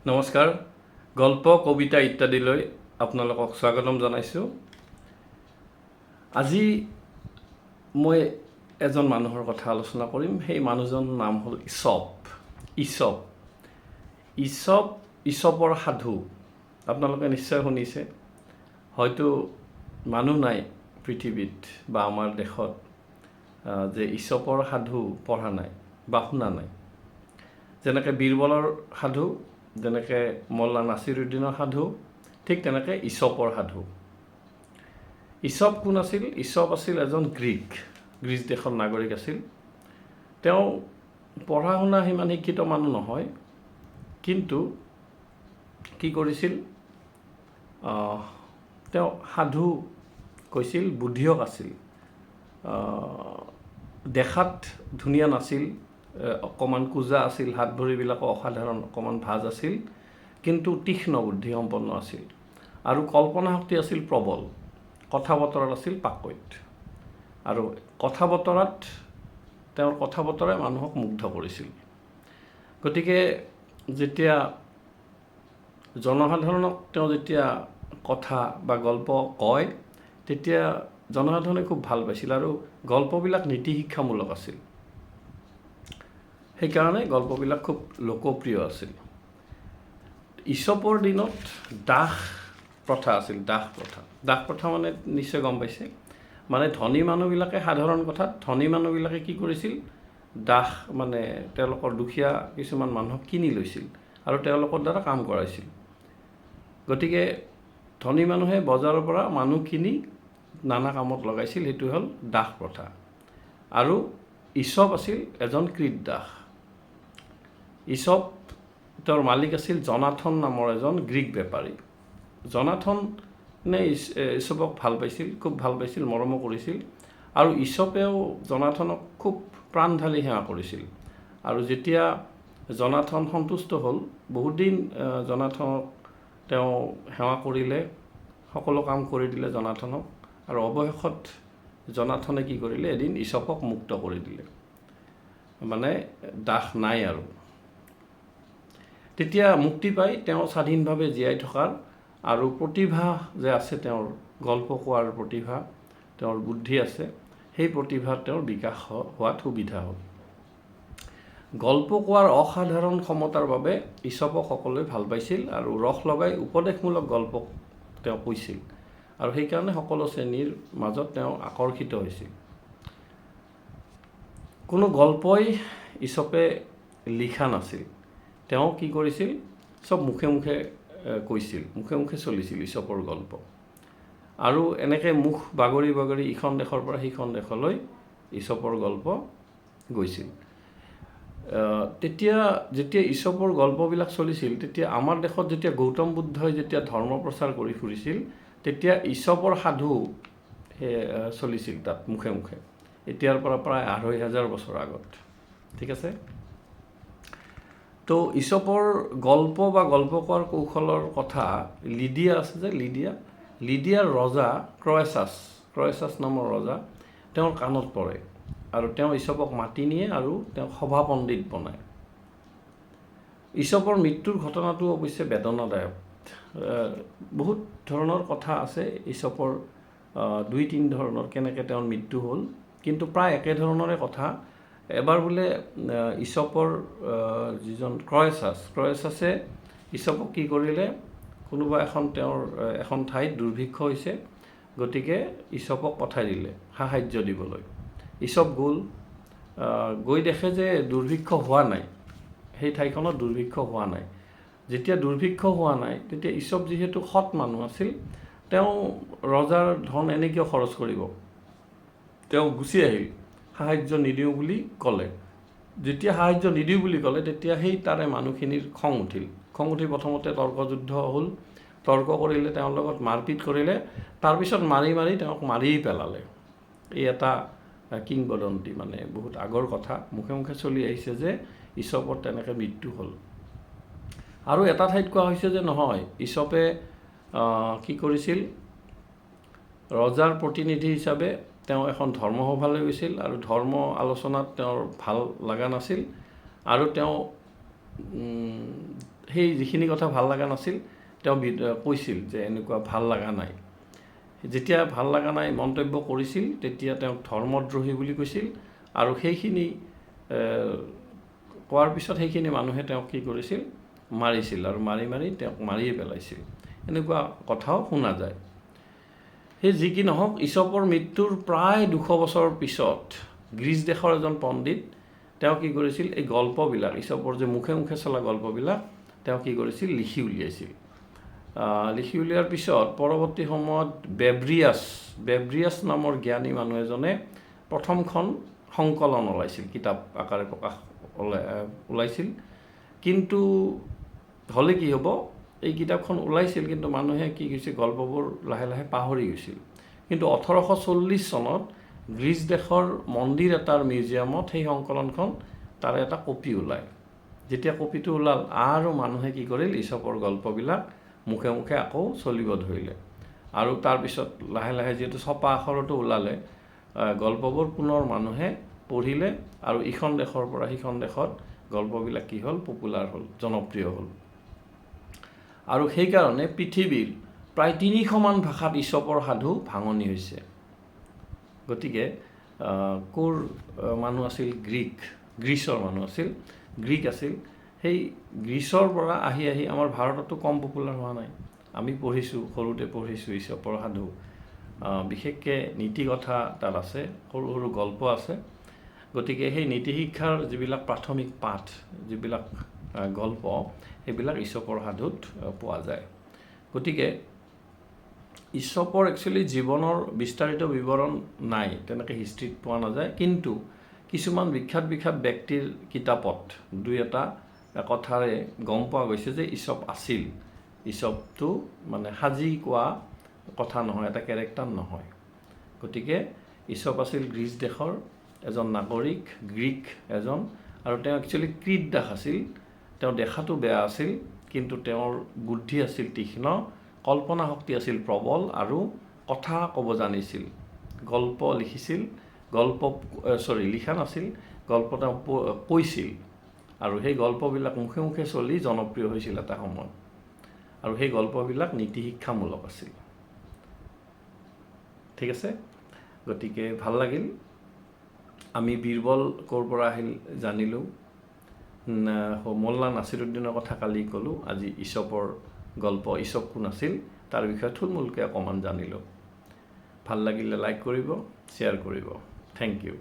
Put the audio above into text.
নমস্কাৰ। গল্প কবিতা ইত্যাদিলৈ আপোনালোকক স্বাগতম জনাইছোঁ। আজি মই এজন মানুহৰ কথা আলোচনা কৰিম। সেই মানুহজনৰ নাম হ'ল ঈশপৰ সাধু আপোনালোকে নিশ্চয় শুনিছে। হয়তো মানুহ নাই পৃথিৱীত বা আমাৰ দেশত যে ঈশপৰ সাধু পঢ়া নাই বা শুনা নাই। যেনেকৈ বীৰবলৰ সাধু, যেনেকৈ মল্লা নাছিৰুদ্দিনৰ সাধু, ঠিক তেনেকৈ ঈশপৰ সাধু। ঈশপ কোন আছিল? ঈশপ আছিল এজন গ্ৰীচ দেশৰ নাগৰিক আছিল। তেওঁ পঢ়া শুনা সিমান শিক্ষিত মানুহ নহয়, কিন্তু কি কৰিছিল, তেওঁ সাধু কৈছিল, বুদ্ধিয়ক আছিল, দেখাত ধুনীয়া নাছিল, অকণমান কোজা আছিল, হাত ভৰিবিলাকো অসাধাৰণ অকণমান ভাজ আছিল, কিন্তু তীক্ষ্ণ বুদ্ধিসম্পন্ন আছিল আৰু কল্পনা শক্তি আছিল প্ৰবল। কথা বতৰাত আছিল পাকৈত আৰু তেওঁৰ কথা বতৰাই মানুহক মুগ্ধ কৰিছিল। গতিকে যেতিয়া জনসাধাৰণক তেওঁ যেতিয়া কথা বা গল্প কয়, তেতিয়া জনসাধাৰণে খুব ভাল পাইছিল আৰু গল্পবিলাক নীতি শিক্ষামূলক আছিল। সেইকাৰণে গল্পবিলাক খুব লোকপ্ৰিয় আছিল। ঈশপৰ দিনত দাস প্ৰথা আছিল। দাস প্ৰথা মানে নিশ্চয় গম পাইছে, মানে ধনী মানুহবিলাকে, সাধাৰণ কথাত ধনী মানুহবিলাকে কি কৰিছিল, দাস মানে তেওঁলোকৰ দুখীয়া কিছুমান মানুহক কিনি লৈছিল আৰু তেওঁলোকৰ দ্বাৰা কাম কৰাইছিল। গতিকে ধনী মানুহে বজাৰৰ পৰা মানুহ কিনি নানা কামত লগাইছিল। সেইটো হ'ল দাস প্ৰথা। আৰু ঈশপ আছিল এজন কৃতদাস। ঈশপ, তেওঁৰ মালিক আছিল জনাথন নামৰ এজন গ্ৰীক বেপাৰী। জনাথনে ঈশপক ভাল পাইছিল, খুব ভাল পাইছিল, মৰমো কৰিছিল আৰু ঈশপেও জনাথনক খুব প্ৰাণ ঢালি সেৱা কৰিছিল। আৰু যেতিয়া জনাথন সন্তুষ্ট হ'ল, বহুত দিন জনাথনক তেওঁ সেৱা কৰিলে, সকলো কাম কৰি দিলে জনাথনক, আৰু অৱশেষত জনাথনে কি কৰিলে, এদিন ঈশপক মুক্ত কৰি দিলে, মানে দাস নাই আৰু। তেতিয়া মুক্তি পাই তেওঁ স্বাধীনভাৱে জীয়াই থকাৰ আৰু প্ৰতিভা যে আছে, তেওঁৰ গল্প কোৱাৰ প্ৰতিভা, তেওঁৰ বুদ্ধি আছে, সেই প্ৰতিভা তেওঁৰ বিকাশ হোৱাত সুবিধা হ'ল। গল্প কোৱাৰ অসাধাৰণ ক্ষমতাৰ বাবে ঈশপক সকলোৱে ভাল পাইছিল আৰু ৰস লগাই উপদেশমূলক গল্প তেওঁ কৈছিল আৰু সেইকাৰণে সকলো শ্ৰেণীৰ মাজত তেওঁ আকৰ্ষিত হৈছিল। কোনো গল্পই ঈশপে লিখা নাছিল। তেওঁ কি কৰিছিল, চব মুখে মুখে কৈছিল, মুখে মুখে চলিছিল ঈশপৰ গল্প। আৰু এনেকৈ মুখ বাগৰি বাগৰি ইখন দেশৰ পৰা সিখন দেশলৈ ঈশপৰ গল্প গৈছিল। তেতিয়া যেতিয়া ঈশপৰ গল্পবিলাক চলিছিল, তেতিয়া আমাৰ দেশত যেতিয়া গৌতম বুদ্ধই যেতিয়া ধৰ্ম প্ৰচাৰ কৰি ফুৰিছিল, তেতিয়া ঈশপৰ সাধু চলিছিল তাত মুখে মুখে, এতিয়াৰ পৰা প্ৰায় ২৫০০ বছৰ আগত। ঠিক আছে। তো ঈশপৰ গল্প বা গল্প কোৱাৰ কৌশলৰ কথা লিডিয়া আছে যে, লিডিয়াৰ ৰজা ক্ৰয়েচাছ নামৰ ৰজা তেওঁৰ কাণত পৰে আৰু তেওঁ ঈশপক মাতি নিয়ে আৰু তেওঁক সভা পণ্ডিত বনায়। ঈশপৰ মৃত্যুৰ ঘটনাটো অৱশ্যে বেদনাদায়ক। বহুত ধৰণৰ কথা আছে ঈশপৰ, ২-৩ ধৰণৰ কেনেকৈ তেওঁৰ মৃত্যু হ'ল, কিন্তু প্ৰায় একেধৰণৰে কথা। এবাৰ বোলে ঈশপৰ যিজন ক্ৰয়েচাছে ঈশপক কি কৰিলে, কোনোবা তেওঁৰ এখন ঠাইত দুৰ্ভিক্ষ হৈছে, গতিকে ঈশপক পঠাই দিলে সাহাৰ্য দিবলৈ। ঈশপ গৈ দেখে যে দুৰ্ভিক্ষ হোৱা নাই, সেই ঠাইখনত দুৰ্ভিক্ষ হোৱা নাই। যেতিয়া দুৰ্ভিক্ষ হোৱা নাই, তেতিয়া ঈশপ যিহেতু সৎ মানুহ আছিল, তেওঁ ৰজাৰ ধন এনে কিয় খৰচ কৰিব, তেওঁ গুচি আহিল, সাহাৰ্য নিদিওঁ বুলি ক'লে। যেতিয়া সাহাৰ্য নিদিওঁ বুলি ক'লে, তেতিয়া সেই তাৰে মানুহখিনিৰ খং উঠি প্ৰথমতে তৰ্কযুদ্ধ হ'ল, তৰ্ক কৰিলে, তেওঁৰ লগত মাৰপিট কৰিলে, তাৰপিছত মাৰি তেওঁক মাৰিয়েই পেলালে। এই এটা কিংবদন্তি, মানে বহুত আগৰ কথা, মুখে মুখে চলি আহিছে যে ঈশপৰ তেনেকৈ মৃত্যু হ'ল। আৰু এটা ঠাইত কোৱা হৈছে যে নহয়, ঈশপে কি কৰিছিল, ৰজাৰ প্ৰতিনিধি হিচাপে তেওঁ এখন ধৰ্মসভালৈ গৈছিল আৰু ধৰ্ম আলোচনাত তেওঁৰ ভাল লগা নাছিল আৰু তেওঁ সেই যিখিনি কথা ভাল লগা নাছিল তেওঁ কৈছিল যে এনেকুৱা ভাল লগা নাই। যেতিয়া ভাল লগা নাই মন্তব্য কৰিছিল তেতিয়া তেওঁক ধৰ্মদ্ৰোহী বুলি কৈছিল, আৰু সেইখিনি কোৱাৰ পিছত সেইখিনি মানুহে তেওঁক কি কৰিছিল, মাৰিছিল, আৰু মাৰি মাৰি তেওঁক মাৰিয়ে পেলাইছিল। এনেকুৱা কথাও শুনা যায়। সেই যি কি নহওক, ইছপৰ মৃত্যুৰ প্ৰায় 200 বছৰ পিছত গ্ৰীচ দেশৰ এজন পণ্ডিত তেওঁ কি কৰিছিল, এই গল্পবিলাক, ইছপৰ যে মুখে মুখে চলা গল্পবিলাক তেওঁ কি কৰিছিল, লিখি উলিয়াইছিল। লিখি উলিওৱাৰ পিছত পৰৱৰ্তী সময়ত বেব্ৰিয়াছ নামৰ জ্ঞানী মানুহ এজনে প্ৰথমখন সংকলন ওলাইছিল, কিতাপ আকাৰে প্ৰকাশ ওলাইছিল। কিন্তু হ'লে কি হ'ব, এই কিতাপখন ওলাইছিল কিন্তু মানুহে কি কৈছে, গল্পবোৰ লাহে লাহে পাহৰি গৈছিল। কিন্তু 1840 চনত গ্ৰীচ দেশৰ মন্দিৰ এটাৰ মিউজিয়ামত সেই সংকলনখন তাৰে এটা কপি ওলায়। যেতিয়া কপিটো ওলাল আৰু মানুহে কি কৰিল, ইছপৰ গল্পবিলাক মুখে মুখে আকৌ চলিব ধৰিলে, আৰু তাৰপিছত লাহে লাহে যিহেতু ছপা আখৰতো ওলালে, গল্পবোৰ পুনৰ মানুহে পঢ়িলে, আৰু ইখন দেশৰ পৰা সিখন দেশত গল্পবিলাক কি হ'ল, পপুলাৰ হ'ল, জনপ্ৰিয় হ'ল। আৰু সেইকাৰণে পৃথিৱীৰ প্ৰায় 300মান ভাষাত ইছপৰ সাধু ভাঙনি হৈছে। গতিকে ক'ৰ মানুহ আছিল, গ্ৰীচৰ মানুহ আছিল, গ্ৰীক আছিল। সেই গ্ৰীচৰ পৰা আহি আহি আমাৰ ভাৰততো কম পপুলাৰ হোৱা নাই। আমি পঢ়িছোঁ, সৰুতে পঢ়িছোঁ ইছপৰ সাধু। বিশেষকৈ নীতি কথা তাত আছে, সৰু সৰু গল্প আছে। গতিকে সেই নীতি শিক্ষাৰ যিবিলাক প্ৰাথমিক পাঠ, যিবিলাক গল্প, সেইবিলাক ইছপৰ সাধুত পোৱা যায়। গতিকে ইছপৰ একচুৱেলি জীৱনৰ বিস্তাৰিত বিৱৰণ নাই, তেনেকৈ হিষ্ট্ৰীত পোৱা নাযায়। কিন্তু কিছুমান বিখ্যাত ব্যক্তিৰ কিতাপত দুই এটা কথাৰে গম পোৱা গৈছে যে ইছপ আছিল। ইছপটো মানে সাজি কোৱা কথা নহয়, এটা কেৰেক্টাৰ নহয়। গতিকে ইছপ আছিল গ্ৰীচ দেশৰ এজন নাগৰিক, গ্ৰীক এজন, আৰু তেওঁ একচুৱেলি ক্ৰীতদাস আছিল। তেওঁ দেখাতো বেয়া আছিল, কিন্তু তেওঁৰ বুদ্ধি আছিল তীক্ষ্ণ, কল্পনা শক্তি আছিল প্ৰবল, আৰু কথা ক'ব জানিছিল। গল্প লিখিছিল, লিখা নাছিল, গল্প তেওঁ কৈছিল, আৰু সেই গল্পবিলাক মুখে মুখে চলি জনপ্ৰিয় হৈছিল এটা সময়ত, আৰু সেই গল্পবিলাক নীতি শিক্ষামূলক আছিল। ঠিক আছে, গতিকে ভাল লাগিল। আমি বীৰবল ক'ৰ পৰা আহিল জানিলোঁ, মোল্লা নাছিৰুদ্দিনৰ কথা কালি ক'লোঁ, আজি ইছপৰ গল্প, ইছপ কোন আছিল তাৰ বিষয়ে থুলমূলকৈ অকণমান জানিলোঁ। ভাল লাগিলে লাইক কৰিব, শ্বেয়াৰ কৰিব। Thank U.